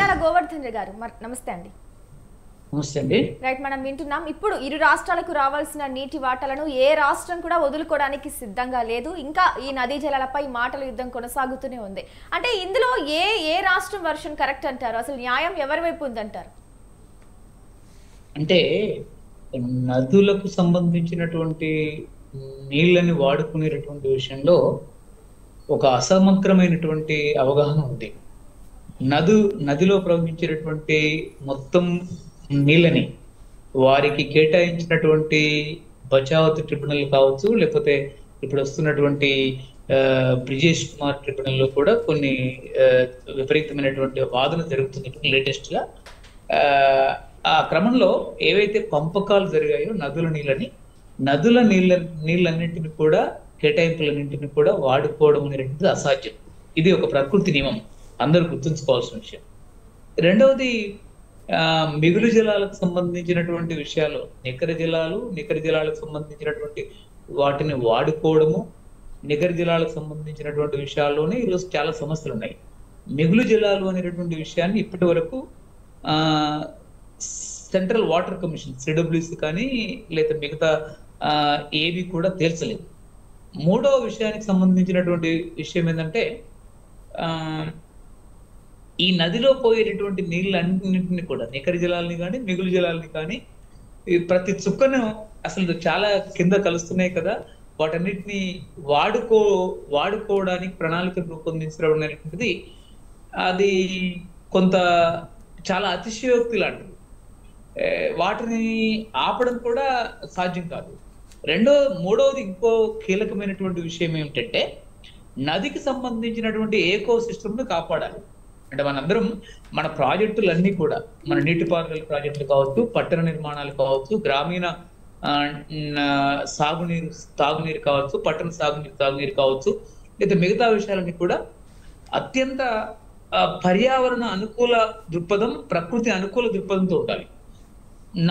గురజాల గోవర్ధన్ గారు నమస్తే అండి. నమస్తే అండి. రైట్, మనం వింటున్నాం ఇప్పుడు ఇరు రాష్ట్రాలకు రావాల్సిన నీటి వాటాలను ఏ రాష్ట్రం కూడా వదులుకోవడానికి సిద్ధంగా లేదు. ఇంకా ఈ నదీ జలాలపై మాటల యుద్ధం కొనసాగుతూనే ఉంది. అంటే ఇందులో ఏ రాష్ట్రం వర్షన్ కరెక్ట్ అంటారు? అసలు న్యాయం ఎవరి వైపు ఉందంటారు? అంటే నదులకు సంబంధించినటువంటి నీళ్ళని వాడుకునేటటువంటి విషయంలో ఒక అసమగ్రమైనటువంటి అవగాహన ఉంది. నదిలో ప్రవహించేటటువంటి మొత్తం నీళ్ళని వారికి కేటాయించినటువంటి బచావత్ ట్రిబ్యునల్ కావచ్చు, లేకపోతే ఇప్పుడు వస్తున్నటువంటి బ్రిజేష్ కుమార్ ట్రిబ్యునల్ లో కూడా కొన్ని విపరీతమైనటువంటి వాదన జరుగుతుంది లేటెస్ట్ గా. ఆ క్రమంలో ఏవైతే పంపకాలు జరిగాయో నదుల నీళ్ళన్నింటిని కూడా కేటాయింపులన్నింటిని కూడా వాడుకోవడం అనేటువంటిది అసాధ్యం. ఇది ఒక ప్రకృతి నియమం, అందరూ గుర్తుంచుకోవాల్సిన విషయం. రెండవది, మిగులు జలాలకు సంబంధించినటువంటి విషయాలు, నికర జలాలకు సంబంధించినటువంటి వాటిని వాడుకోవడము, నికర జలాలకు సంబంధించినటువంటి విషయాల్లోనే ఈరోజు చాలా సమస్యలు ఉన్నాయి. మిగులు జలాలు అనేటటువంటి విషయాన్ని ఇప్పటి వరకు సెంట్రల్ వాటర్ కమిషన్ సిడబ్ల్యూసి కానీ లేదా మిగతా ఏవి కూడా తేల్చలేదు. మూడవ విషయానికి సంబంధించినటువంటి విషయం ఏంటంటే, ఈ నదిలో పోయేటటువంటి నీళ్ళన్నింటినీ కూడా నికర జలాలని కానీ మిగులు జలాలని కానీ ప్రతి చుక్కను అసలు చాలా కింద కలుస్తున్నాయి కదా, వాటన్నిటిని వాడుకోవడానికి ప్రణాళికలు రూపొందించడం అనేటువంటిది అది కొంత చాలా అతిశయోక్తి లాంటిది. వాటిని ఆపడం కూడా సాధ్యం కాదు. మూడవది ఇంకో కీలకమైనటువంటి విషయం ఏమిటంటే, నదికి సంబంధించినటువంటి ఏకో సిస్టమ్ను కాపాడాలి. అంటే మనందరం మన ప్రాజెక్టులన్నీ కూడా, మన నీటిపారుదల ప్రాజెక్టులు కావచ్చు, పట్టణ నిర్మాణాలు కావచ్చు, గ్రామీణ తాగునీరు కావచ్చు, పట్టణ తాగునీరు కావచ్చు, లేదా మిగతా విషయాలన్నీ కూడా అత్యంత పర్యావరణ అనుకూల దృక్పథం, ప్రకృతి అనుకూల దృక్పథంతో ఉండాలి.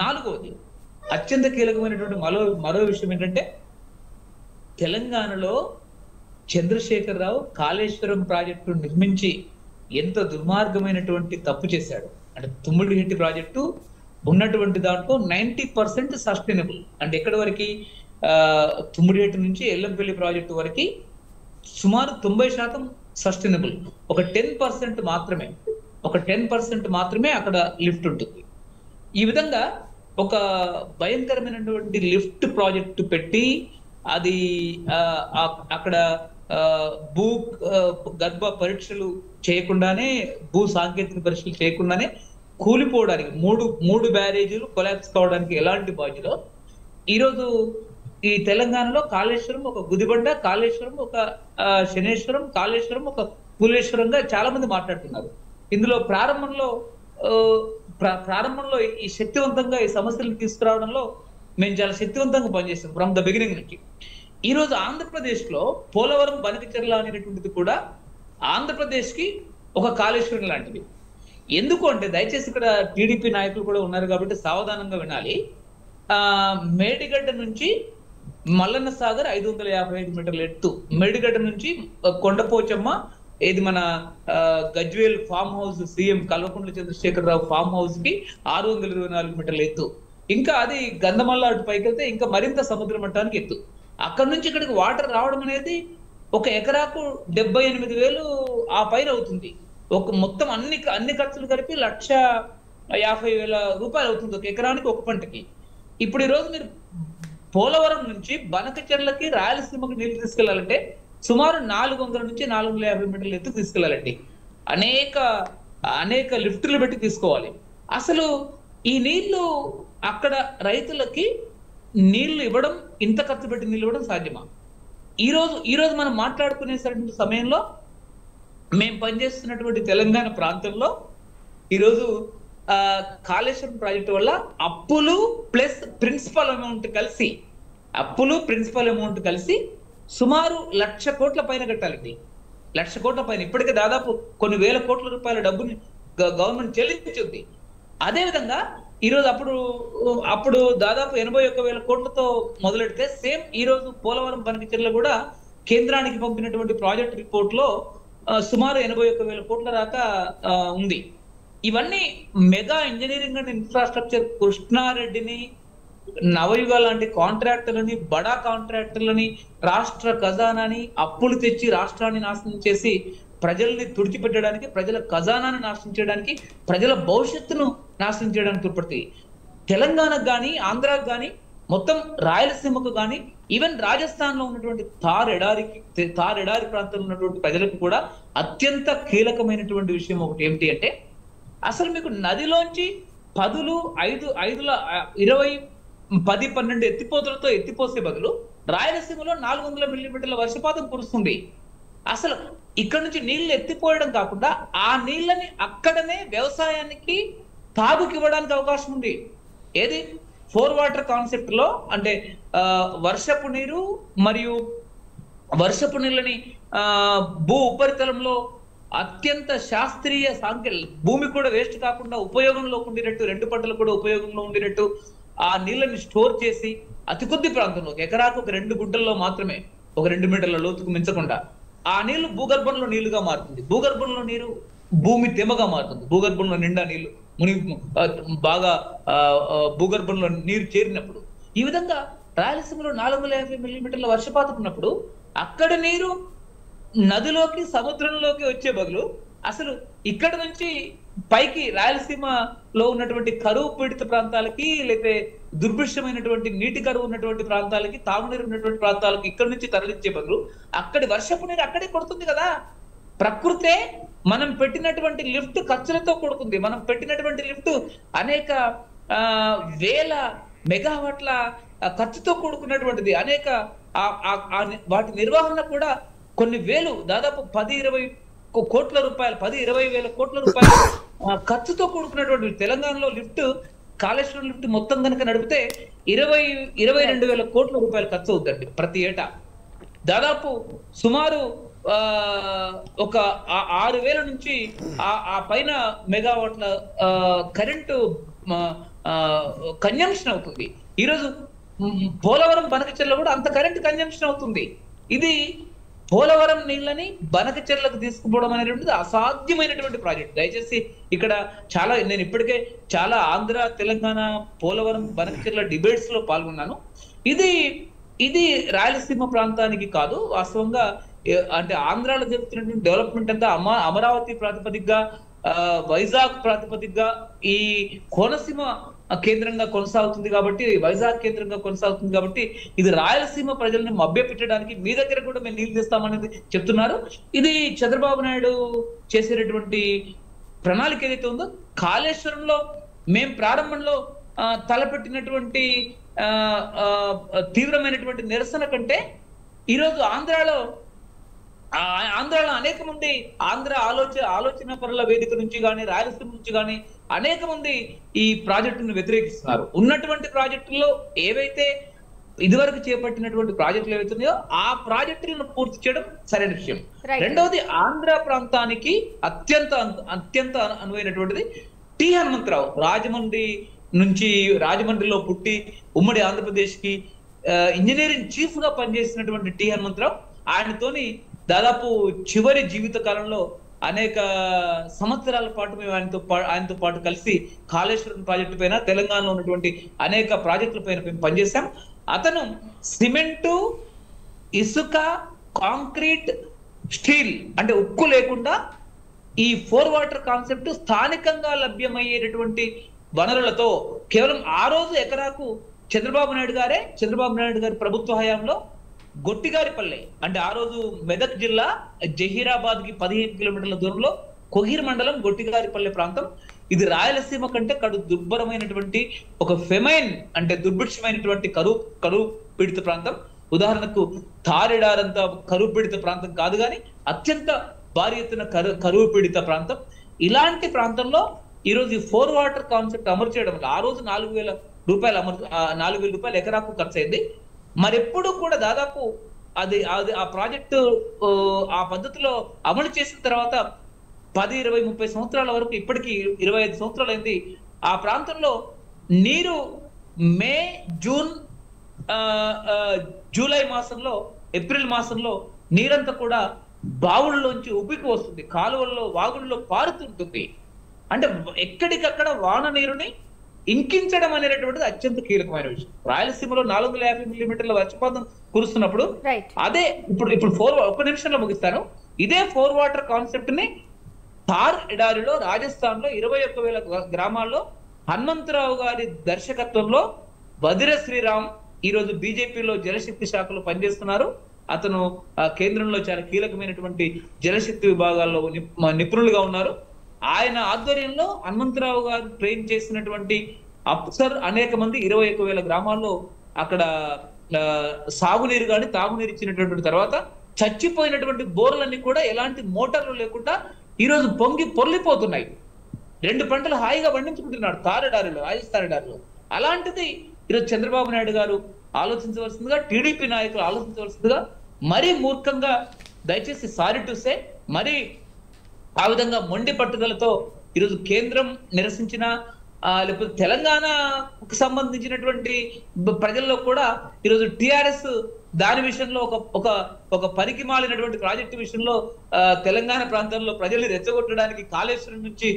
నాలుగవది అత్యంత కీలకమైనటువంటి మరో విషయం ఏంటంటే, తెలంగాణలో చంద్రశేఖరరావు కాళేశ్వరం ప్రాజెక్టు నిర్మించి ఎంత దుర్మార్గమైనటువంటి తప్పు చేశాడు. అంటే తుమ్మిడిహెట్టి ప్రాజెక్టు ఉన్నటువంటి దాంట్లో 90% సస్టైనబుల్. అంటే ఎక్కడి వరకు, తుమ్మిడిహెట్టి నుంచి ఎల్లంపల్లి ప్రాజెక్టు వరకు సుమారు 90% సస్టైనబుల్. ఒక 10% మాత్రమే అక్కడ లిఫ్ట్ ఉంటుంది. ఈ విధంగా ఒక భయంకరమైనటువంటి లిఫ్ట్ ప్రాజెక్టు పెట్టి అది అక్కడ గర్భ పరీక్షలు చేయకుండానే, భూ సాంకేతిక పరీక్షలు చేయకుండానే కూలిపోవడానికి మూడు బ్యారేజీలు కొలాప్స్ కావడానికి ఎలాంటి బాధ్యత. ఈరోజు ఈ తెలంగాణలో కాళేశ్వరం ఒక గుదిబండ, కాళేశ్వరం ఒక శనేశ్వరం, కాళేశ్వరం ఒక కులేశ్వరంగా చాలా మంది మాట్లాడుతున్నారు. ఇందులో ప్రారంభంలో ఈ శక్తివంతంగా ఈ సమస్యలను తీసుకురావడంలో మేము చాలా శక్తివంతంగా పనిచేస్తాం ఫ్రమ్ ద బిగినింగ్ నుంచి. ఈ రోజు ఆంధ్రప్రదేశ్ లో పోలవరం బనకచెర్ల అనేటువంటిది కూడా ఆంధ్రప్రదేశ్ కి ఒక కాళేశ్వరం లాంటిది. ఎందుకు అంటే, దయచేసి ఇక్కడ టీడీపీ నాయకులు కూడా ఉన్నారు కాబట్టి సావధానంగా వినాలి. మేడిగడ్డ నుంచి మల్లన్న సాగర్ 555 మీటర్ల ఎత్తు, మేడిగడ్డ నుంచి కొండపోచమ్మ, ఇది మన Gajwel farm house, CM Kalvakuntla Chandrashekar Rao farm house కి 624 మీటర్ల ఎత్తు. ఇంకా అది గంధమల్ల అటు పైకి వెళ్తే ఇంకా మరింత సముద్ర మట్టానికి ఎత్తు. అక్కడ నుంచి ఇక్కడికి వాటర్ రావడం అనేది ఒక ఎకరాకు 78,000 ఆ పైన అవుతుంది. మొత్తం అన్ని ఖర్చులు కలిపి 1,50,000 రూపాయలు అవుతుంది ఒక ఎకరానికి, ఒక పంటకి. ఇప్పుడు ఈరోజు మీరు పోలవరం నుంచి బనకచెర్లకి, రాయలసీమకి నీళ్లు తీసుకెళ్లాలంటే సుమారు 400 నుంచి 450 మీటర్ల ఎత్తు తీసుకెళ్లాలండి. అనేక లిఫ్టులు పెట్టి తీసుకోవాలి. అసలు ఈ నీళ్లు అక్కడ రైతులకి నీళ్లు ఇవ్వడం, ఇంత ఖర్చు పెట్టి నీళ్ళు ఇవ్వడం సాధ్యమా? ఈరోజు మనం మాట్లాడుకునే సమయంలో మేము పనిచేస్తున్నటువంటి తెలంగాణ ప్రాంతంలో ఈరోజు కాళేశ్వరం ప్రాజెక్టు వల్ల అప్పులు ప్లస్ ప్రిన్సిపల్ అమౌంట్ కలిసి సుమారు 1,00,000 కోట్ల పైన కట్టాలండి. 1,00,000 కోట్ల పైన. ఇప్పటికే దాదాపు కొన్ని వేల కోట్ల రూపాయల డబ్బుని గవర్నమెంట్ చెల్లించుంది. అదేవిధంగా ఈరోజు అప్పుడు దాదాపు 81,000 కోట్లతో మొదలెడితే, సేమ్ ఈరోజు పోలవరం బనకచెర్ల కూడా కేంద్రానికి పంపినటువంటి ప్రాజెక్ట్ రిపోర్ట్ లో సుమారు 81,000 కోట్ల దాకా ఉంది. ఇవన్నీ మెగా ఇంజనీరింగ్ అండ్ ఇన్ఫ్రాస్ట్రక్చర్ కృష్ణారెడ్డిని, నవయుగ లాంటి కాంట్రాక్టర్లని, బడా కాంట్రాక్టర్లని, రాష్ట్ర ఖజానాని అప్పులు తెచ్చి రాష్ట్రాన్ని నాశనం చేసి ప్రజల్ని తుడిచిపెట్టడానికి, ప్రజల ఖజానాన్ని నాశనం చేయడానికి, ప్రజల భవిష్యత్తును నాశనం చేయడానికి తోడ్పడతాయి. తెలంగాణకు కానీ, ఆంధ్రాకు కానీ, మొత్తం రాయలసీమకు కానీ, ఈవెన్ రాజస్థాన్ లో ఉన్నటువంటి థార్ ఎడారి ప్రాంతంలో ఉన్నటువంటి ప్రజలకు కూడా అత్యంత కీలకమైనటువంటి విషయం ఒకటి ఏమిటి అంటే, అసలు మీకు నదిలోంచి 20, 12 ఎత్తిపోతలతో ఎత్తిపోసే బదులు రాయలసీమలో 400 మిల్లీమీటర్ల వర్షపాతం కురుస్తుంది. అసలు ఇక్కడ నుంచి నీళ్లు ఎత్తిపోయడం కాకుండా ఆ నీళ్ళని అక్కడనే వ్యవసాయానికి తాగుకి ఇవ్వడానికి అవకాశం ఉంది. ఏది 4 వాటర్ కాన్సెప్ట్ లో అంటే వర్షపు నీరు మరియు వర్షపు నీళ్ళని భూ ఉపరితలంలో అత్యంత శాస్త్రీయ భూమి కూడా వేస్ట్ కాకుండా ఉపయోగంలో ఉండేటట్టు, 2 పంటలు కూడా ఉపయోగంలో ఉండేటట్టు ఆ నీళ్ళని స్టోర్ చేసి అతి కొద్ది ప్రాంతంలో ఎకరాకు ఒక 2 గుంటల్లో మాత్రమే, ఒక 2 మీటర్ల లోతుకు మించకుండా ఆ నీళ్లు భూగర్భంలో నీళ్లుగా మారుతుంది. భూగర్భంలో నీరు భూమి తెమ్మగా మారుతుంది. భూగర్భంలో నిండా నీళ్లు బాగా భూగర్భంలో నీరు చేరినప్పుడు ఈ విధంగా రాయలసీమలో 450 మిల్లీమీటర్ల వర్షపాతం ఉన్నప్పుడు అక్కడ నీరు నదిలోకి, సముద్రంలోకి వచ్చే బదులు అసలు ఇక్కడ నుంచి పైకి రాయలసీమలో ఉన్నటువంటి కరువు పీడిత ప్రాంతాలకి, లేకపోతే దుర్భిక్షమైనటువంటి నీటి కరువు ఉన్నటువంటి ప్రాంతాలకి, తాగునీరు ఉన్నటువంటి ప్రాంతాలకి ఇక్కడ నుంచి తరలించే బదులు అక్కడి వర్షపు నీరు అక్కడే కొడుతుంది కదా. ప్రకృతే మనం పెట్టినటువంటి లిఫ్ట్ ఖర్చులతో కూడుకుంది. మనం పెట్టినటువంటి లిఫ్ట్ అనేక వేల మెగావాట్ల ఖర్చుతో కూడుకున్నటువంటిది. అనేక వాటి నిర్వహణ కూడా కొన్ని వేలు, దాదాపు 10-20 కోట్ల రూపాయలు, 10-20 వేల కోట్ల రూపాయలు ఖర్చుతో కూడుకున్నటువంటి తెలంగాణలో లిఫ్ట్, కాళేశ్వరం లిఫ్ట్ మొత్తం కనుక నడిపితే 22 వేల కోట్ల రూపాయలు ఖర్చు అవుతుంది ప్రతి ఏటా. దాదాపు సుమారు ఒక 6,000 నుంచి ఆ పైన మెగావాట్ల కరెంటు కన్జంప్షన్ అవుతుంది. ఈరోజు పోలవరం బనకచెర్ల కూడా అంత కరెంట్ కన్జంప్షన్ అవుతుంది. ఇది పోలవరం నీళ్ళని బనకచెర్లకు తీసుకుపోవడం అనేటువంటిది అసాధ్యమైనటువంటి ప్రాజెక్ట్. దయచేసి ఇక్కడ నేను ఇప్పటికే చాలా ఆంధ్ర, తెలంగాణ, పోలవరం, బనకచెర్ల డిబేట్స్ లో పాల్గొన్నాను. ఇది రాయలసీమ ప్రాంతానికి కాదు. వాస్తవంగా అంటే ఆంధ్రాలో జరుగుతున్నటువంటి డెవలప్మెంట్ అంతా అమరావతి ప్రాతిపదికగా, వైజాగ్ ప్రాతిపదికగా, ఈ కోనసీమ కేంద్రంగా కొనసాగుతుంది కాబట్టి, వైజాగ్ కేంద్రంగా కొనసాగుతుంది కాబట్టి ఇది రాయలసీమ ప్రజల్ని మభ్యపెట్టడానికి మీ దగ్గర కూడా మేము నీళ్ళు తెస్తామనేది చెప్తున్నారు. ఇది చంద్రబాబు నాయుడు చేసేటటువంటి ప్రణాళిక ఏదైతే ఉందో, కాళేశ్వరంలో మేము ప్రారంభంలో తలపెట్టినటువంటి తీవ్రమైనటువంటి నిరసన కంటే ఈరోజు ఆంధ్రాలో అనేక మంది ఆలోచన పరుల వేదిక నుంచి కానీ, రాయలసీమ నుంచి కానీ అనేక మంది ఈ ప్రాజెక్టును వ్యతిరేకిస్తున్నారు. ఉన్నటువంటి ప్రాజెక్టుల్లో ఏవైతే ఇదివరకు చేపట్టినటువంటి ప్రాజెక్టులు ఏవైతే ఉన్నాయో ఆ ప్రాజెక్టులను పూర్తి చేయడం సరైన విషయం. రెండవది, ఆంధ్ర ప్రాంతానికి అత్యంత అనువైనటువంటిది టి హనుమంతరావు. రాజమండ్రిలో పుట్టి ఉమ్మడి ఆంధ్రప్రదేశ్ కి ఇంజనీరింగ్ చీఫ్ గా పనిచేసినటువంటి టి హనుమంతరావు, ఆయనతోని దాదాపు చివరి జీవిత కాలంలో అనేక సంవత్సరాల పాటు మేము ఆయనతో పాటు కలిసి కాళేశ్వరం ప్రాజెక్టు పైన, తెలంగాణలో ఉన్నటువంటి అనేక ప్రాజెక్టుల పైన మేము పనిచేశాం. అతను సిమెంటు, ఇసుక, కాంక్రీట్, స్టీల్ అంటే ఉక్కు లేకుండా ఈ 4 వాటర్ కాన్సెప్ట్ స్థానికంగా లభ్యమయ్యేటటువంటి వనరులతో కేవలం ఆ రోజు ఎకరాకు చంద్రబాబు నాయుడు గారి ప్రభుత్వ హయాంలో గొట్టిగారిపల్లె అంటే ఆ రోజు మెదక్ జిల్లా జహీరాబాద్ కి 15 కిలోమీటర్ల దూరంలో కొహీర్ మండలం గొట్టిగారిపల్లె ప్రాంతం. ఇది రాయలసీమ కంటే దుర్భరమైనటువంటి ఒక ఫెమైన్ అంటే దుర్భిక్షమైనటువంటి కరువు పీడిత ప్రాంతం. ఉదాహరణకు తారెడారంతా కరువు పీడిత ప్రాంతం కాదు కానీ అత్యంత భారీ ఎత్తున కరువు పీడిత ప్రాంతం. ఇలాంటి ప్రాంతంలో ఈరోజు ఈ 4 వాటర్ కాన్సెప్ట్ అమలు చేయడం వల్ల ఆ రోజు 4,000 రూపాయలు ఎకరాకు ఖర్చు అయింది. మరెప్పుడు కూడా దాదాపు ఆ ప్రాజెక్టు ఆ పద్ధతిలో అమలు చేసిన తర్వాత 10, 20, 30 సంవత్సరాల వరకు, ఇప్పటికీ 25 సంవత్సరాలు అయింది. ఆ ప్రాంతంలో నీరు మే, జూన్, జూలై మాసంలో, ఏప్రిల్ మాసంలో నీరంతా కూడా బావుల్లోంచి ఉబ్బికి వస్తుంది, కాలువల్లో, వాగుల్లో పారుతుంటుంది. అంటే ఎక్కడికక్కడ వాన నీరుని ఇంకించడం అనేటటువంటిది అత్యంత కీలకమైన విషయం. రాయలసీమలో 450 మిల్లీమీటర్ల వర్షపాతం కురుస్తున్నప్పుడు రైట్ అదే ఇప్పుడు ఒక్క నిమిషంలో ముగిస్తాను. ఇదే 4 వాటర్ కాన్సెప్ట్ ని థార్ ఎడారిలో రాజస్థాన్ లో 21,000 గ్రామాల్లో హనుమంతరావు గారి దర్శకత్వంలో వదిర శ్రీరామ్ ఈరోజు బీజేపీలో జలశక్తి శాఖలో పనిచేస్తున్నారు. అతను కేంద్రంలో చాలా కీలకమైనటువంటి జలశక్తి విభాగాల్లో నిపుణులుగా ఉన్నారు. ఆయన ఆధ్వర్యంలో హనుమంతరావు గారు ట్రైన్ చేసినటువంటి అప్సర్ అనేక మంది 21,000 గ్రామాల్లో అక్కడ సాగునీరు కానీ తాగునీరు ఇచ్చినటువంటి తర్వాత చచ్చిపోయినటువంటి బోర్లన్నీ కూడా ఎలాంటి మోటార్లు లేకుండా ఈరోజు పొంగి పొర్లిపోతున్నాయి. 2 పంటలు హాయిగా పండించుకుంటున్నాడు తారెడారిలో, రాజస్థాన్ ఎడారిలో. అలాంటిది ఈరోజు చంద్రబాబు నాయుడు గారు ఆలోచించవలసిందిగా, టీడీపీ నాయకులు ఆలోచించవలసిందిగా, మరీ మూర్ఖంగా దయచేసి సారీ టు సే మరి ఆ విధంగా మొండి పట్టుదలతో ఈరోజు కేంద్రం నిరసించిన లేకపోతే తెలంగాణకు సంబంధించినటువంటి ప్రజల్లో కూడా ఈరోజు టిఆర్ఎస్ దాని విషయంలో ఒక పనికి మాలినటువంటి ప్రాజెక్టు విషయంలో తెలంగాణ ప్రాంతంలో ప్రజల్ని రెచ్చగొట్టడానికి కాళేశ్వరం నుంచి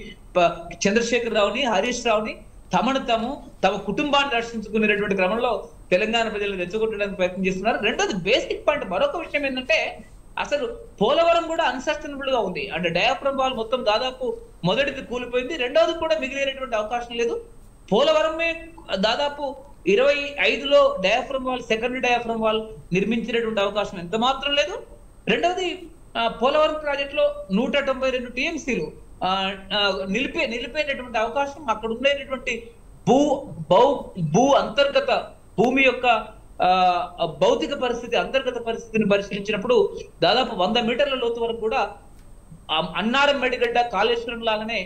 చంద్రశేఖర్ రావుని, హరీష్ రావుని తమ కుటుంబాన్ని రక్షించుకునేటువంటి క్రమంలో తెలంగాణ ప్రజల్ని రెచ్చగొట్టడానికి ప్రయత్నం చేస్తున్నారు. రెండోది బేసిక్ పాయింట్, మరొక విషయం ఏంటంటే అసలు పోలవరం కూడా అన్సస్టైనబుల్ గా ఉంది. అంటే డయాఫ్రమ్ వాల్ మొత్తం దాదాపు మొదటిది కూలిపోయింది, రెండోది కూడా మిగిలేటువంటి అవకాశం లేదు. పోలవరమే దాదాపు 25లో diaphragm wall, second diaphragm wall నిర్మించినటువంటి అవకాశం ఎంత మాత్రం లేదు. రెండవది పోలవరం ప్రాజెక్ట్ లో 192 టీఎంసీలు నిలిపేటటువంటి అవకాశం అక్కడ ఉండేటటువంటి భూ అంతర్గత భూమి యొక్క భౌతిక పరిస్థితి, అంతర్గత పరిస్థితిని పరిశీలించినప్పుడు దాదాపు 100 మీటర్ల లోతు వరకు కూడా అన్నారం మెడిగడ్డ, కాళేశ్వరం లాగానే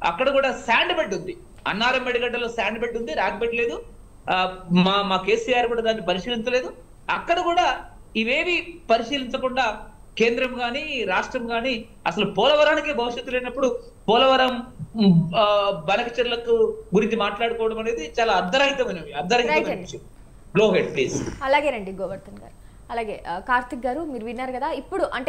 అక్కడ కూడా శాండ్ బెడ్ ఉంది. అన్నారం మెడిగడ్డలో శాండ్ బెడ్ ఉంది, రాక్ బెడ్ లేదు. మా కేసీఆర్ కూడా దాన్ని పరిశీలించలేదు. అక్కడ కూడా ఇవేవి పరిశీలించకుండా కేంద్రం కానీ రాష్ట్రం కానీ అసలు పోలవరానికి భవిష్యత్తు లేనప్పుడు పోలవరం బనకచెర్లకు గురించి మాట్లాడుకోవడం అనేది చాలా అర్ధరహితమైన విషయం. అలాగేనండి గోవర్ధన్ గారు. అలాగే కార్తిక్ గారు, మీరు విన్నారు కదా ఇప్పుడు అంటే